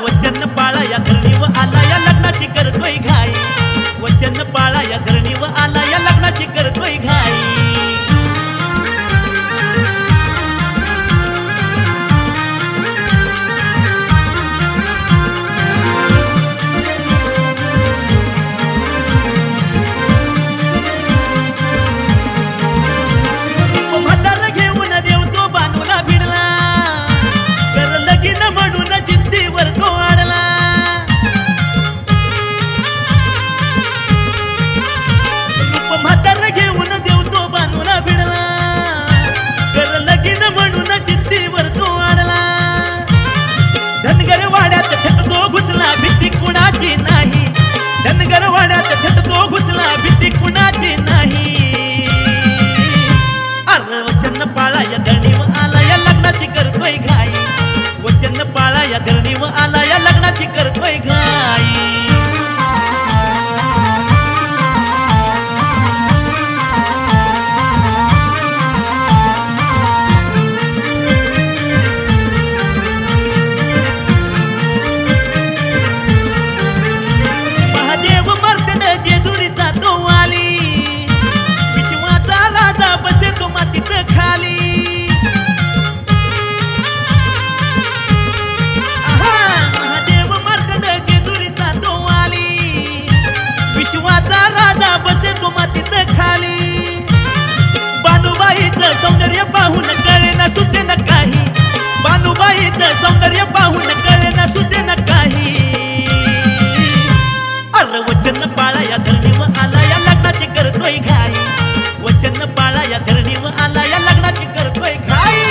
वचन पाळा या धरणीव आला या लग्नाची करतोय घाई वचन पाळा या धरणीव आला या लग्नाची करतोय घाई धनगरवाड्यात थटतो घुसला भीती कुणाची नाही अरे वचन पाळा या धरणीव आला या लग्नाची करतोय घाई वचन पाळा या धरणीव आला या लग्नाची करतोय घाई सौंदर्य पाहून कळे ना सुचे न काही बानुबाईचं सौंदर्य पाहून कळे ना सुचे न काही अरे वचन पाळा या धरणीव आला या लग्नाची करतोय घाई वचन पाळा या धरणीव आला या लग्नाची करतोय घाई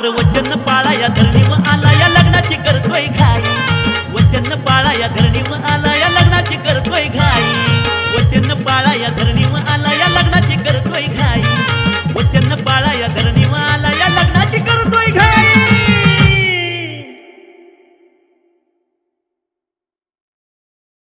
वचन पाळा या धरणीव आला या लग्नाची करतोय घाई वचन पाळा या धरणीव आला या लग्नाची करतोय